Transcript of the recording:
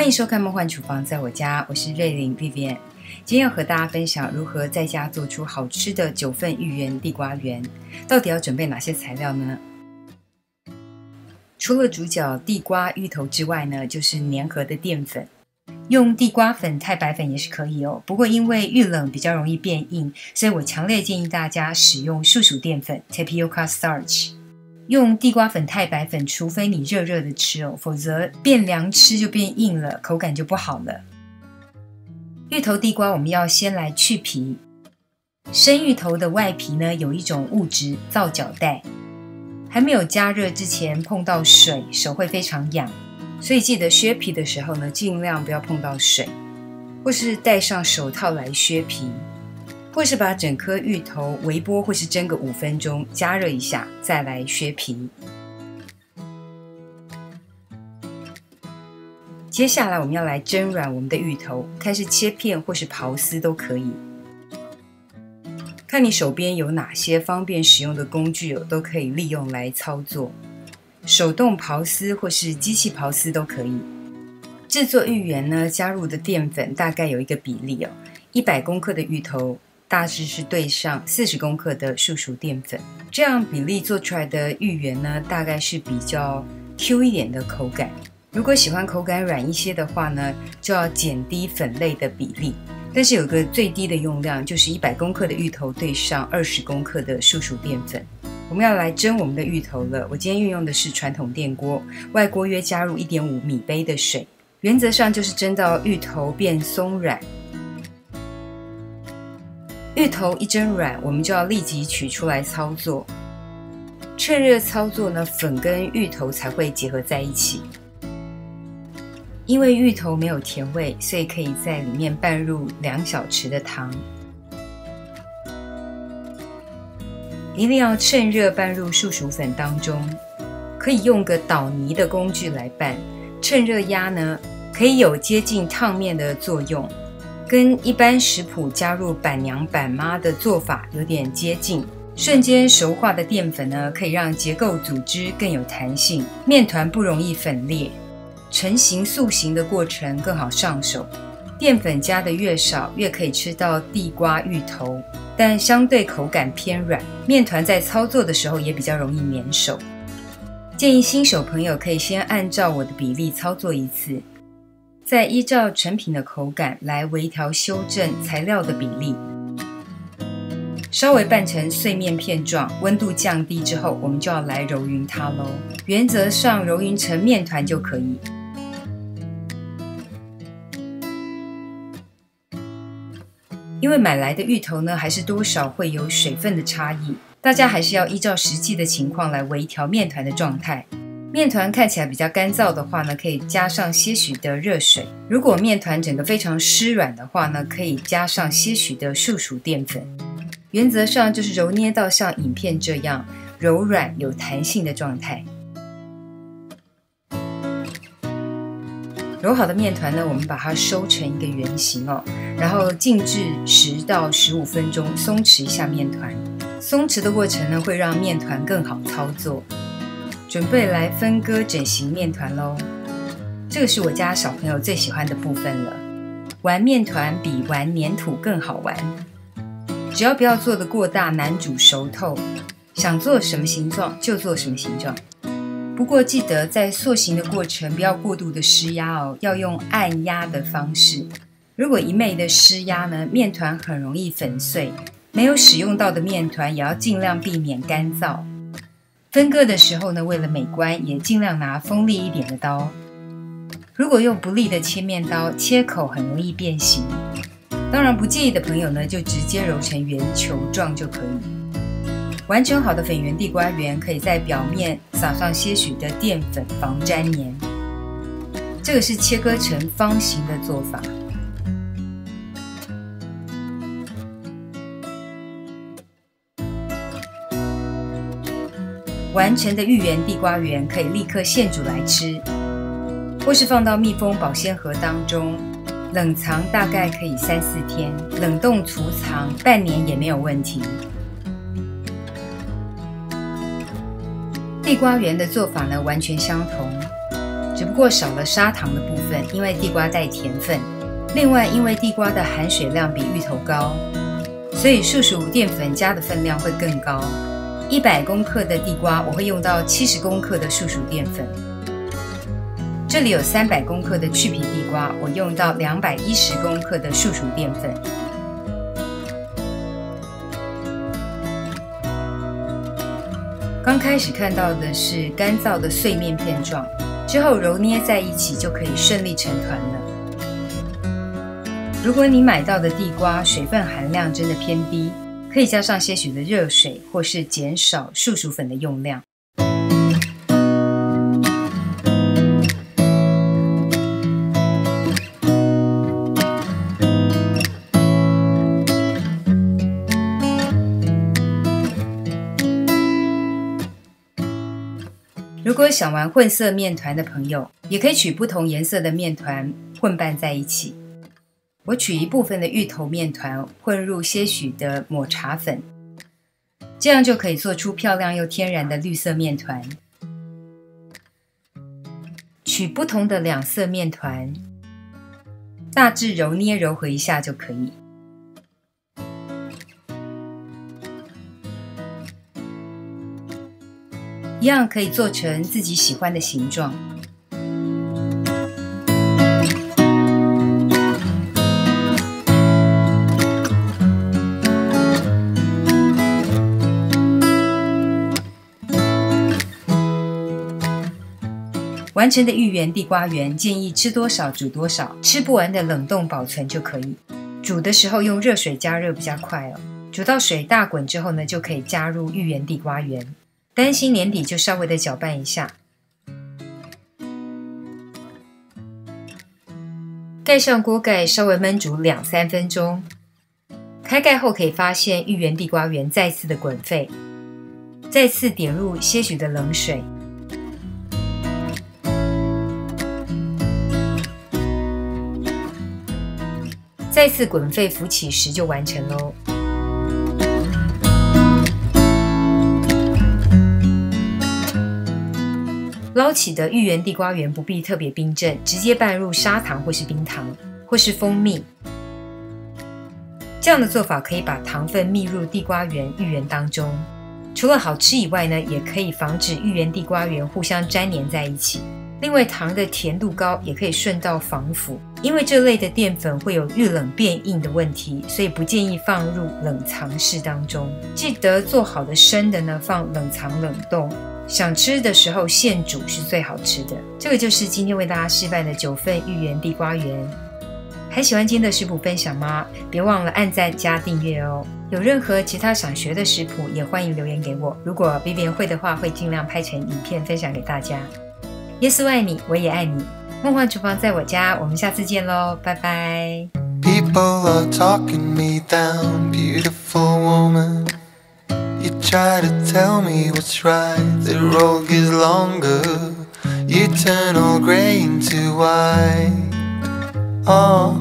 欢迎收看《梦幻厨房》，在我家，我是瑞玲 Vivian。今天要和大家分享如何在家做出好吃的9份芋圆地瓜圆。到底要准备哪些材料呢？除了主角地瓜、芋头之外呢，就是粘合的淀粉。用地瓜粉、太白粉也是可以哦，不过因为遇冷比较容易变硬，所以我强烈建议大家使用树薯淀粉 Tapioca Starch。用地瓜粉、太白粉，除非你热热的吃哦，否则变凉吃就变硬了，口感就不好了。芋头、地瓜我们要先来去皮。生芋头的外皮呢，有一种物质皂角带，还没有加热之前碰到水，手会非常痒，所以记得削皮的时候呢，尽量不要碰到水，或是戴上手套来削皮。或是把整颗芋头微波或是蒸个5分钟，加热一下再来削皮。接下来我们要来蒸软我们的芋头，看是切片或是刨丝都可以。看你手边有哪些方便使用的工具都可以利用来操作。手动刨丝或是机器刨丝都可以。制作芋圆呢，加入的淀粉大概有一个比例100公克的芋头大致是对上40公克的树薯淀粉，这样比例做出来的芋圆呢，大概是比较 Q 一点的口感。如果喜欢口感软一些的话呢，就要减低粉类的比例。但是有个最低的用量，就是100公克的芋头对上20公克的树薯淀粉。我们要来蒸我们的芋头了，我今天运用的是传统电锅，外锅约加入1.5米杯的水，原则上就是蒸到芋头变松软。芋头一蒸软，我们就要立即取出来操作。趁热操作呢，粉跟芋头才会结合在一起。因为芋头没有甜味，所以可以在里面拌入2小匙的糖。一定要趁热拌入树薯粉当中，可以用个捣泥的工具来拌。趁热压呢，可以有接近烫面的作用。跟一般食谱加入板娘板妈的做法有点接近。瞬间熟化的淀粉呢，可以让结构组织更有弹性，面团不容易粉裂，成型塑形的过程更好上手。淀粉加的越少，越可以吃到地瓜芋头，但相对口感偏软，面团在操作的时候也比较容易粘手。建议新手朋友可以先按照我的比例操作一次，再依照成品的口感来微调修正材料的比例。稍微拌成碎面片状，温度降低之后，我们就要来揉匀它咯。原则上揉匀成面团就可以。因为买来的芋头呢，还是多少会有水分的差异，大家还是要依照实际的情况来微调面团的状态。面团看起来比较干燥的话呢，可以加上些许的热水。如果面团整个非常湿软的话呢，可以加上些许的树薯淀粉。原则上就是揉捏到像影片这样柔软有弹性的状态。揉好的面团呢，我们把它收成一个圆形然后静置10到15分钟，松弛一下面团。松弛的过程呢，会让面团更好操作。准备来分割整形面团咯。这个是我家小朋友最喜欢的部分了。玩面团比玩粘土更好玩，只要不要做得过大难煮熟透，想做什么形状就做什么形状。不过记得在塑形的过程不要过度的施压要用按压的方式。如果一昧的施压呢，面团很容易粉碎。没有使用到的面团也要尽量避免干燥。分割的时候呢，为了美观，也尽量拿锋利一点的刀。如果用不利的切面刀，切口很容易变形。当然不介意的朋友呢，就直接揉成圆球状就可以。完成好的粉圆地瓜圆，可以在表面撒上些许的淀粉防粘黏。这个是切割成方形的做法。完成的芋圆地瓜圆可以立刻现煮来吃，或是放到密封保鲜盒当中，冷藏大概可以3-4天，冷冻储藏半年也没有问题。地瓜圆的做法呢完全相同，只不过少了砂糖的部分，因为地瓜带甜分。另外，因为地瓜的含水量比芋头高，所以树薯淀粉加的分量会更高。100公克的地瓜，我会用到70公克的树薯淀粉。这里有300公克的去皮地瓜，我用到210公克的树薯淀粉。刚开始看到的是干燥的碎面片状，之后揉捏在一起就可以顺利成团了。如果你买到的地瓜水分含量真的偏低，可以加上些许的热水，或是减少树薯粉的用量。如果想玩混色面团的朋友，也可以取不同颜色的面团混拌在一起。我取一部分的芋头面团混入些许的抹茶粉，这样就可以做出漂亮又天然的绿色面团。取不同的2色面团，大致揉捏揉合一下就可以。一样可以做成自己喜欢的形状。完成的芋圆地瓜圆建议吃多少煮多少，吃不完的冷冻保存就可以。煮的时候用热水加热比较快哦。煮到水大滚之后呢，就可以加入芋圆地瓜圆。担心黏底就稍微的搅拌一下。盖上锅盖，稍微焖煮2-3分钟。开盖后可以发现芋圆地瓜圆再次的滚沸，再次点入些许的冷水。再次滚沸浮起时就完成咯。捞起的芋圆地瓜圆不必特别冰镇，直接拌入砂糖或是冰糖或是蜂蜜。这样的做法可以把糖分蜜入地瓜圆、芋圆当中。除了好吃以外呢，也可以防止芋圆地瓜圆互相粘连在一起。另外，糖的甜度高，也可以顺道防腐。因为这类的淀粉会有遇冷变硬的问题，所以不建议放入冷藏室当中。记得做好的生的呢，放冷藏冷冻。想吃的时候现煮是最好吃的。这个就是今天为大家示范的9份芋圆地瓜圆。还喜欢今天的食谱分享吗？别忘了按赞加订阅哦。有任何其他想学的食谱，也欢迎留言给我。如果Vivian会的话，会尽量拍成影片分享给大家。耶稣爱你，我也爱你。梦幻厨房在我家，我们下次见喽，拜拜。People are talking me down, beautiful woman. You try to tell me what's right, the road gets longer. You turn all grey into white. Oh.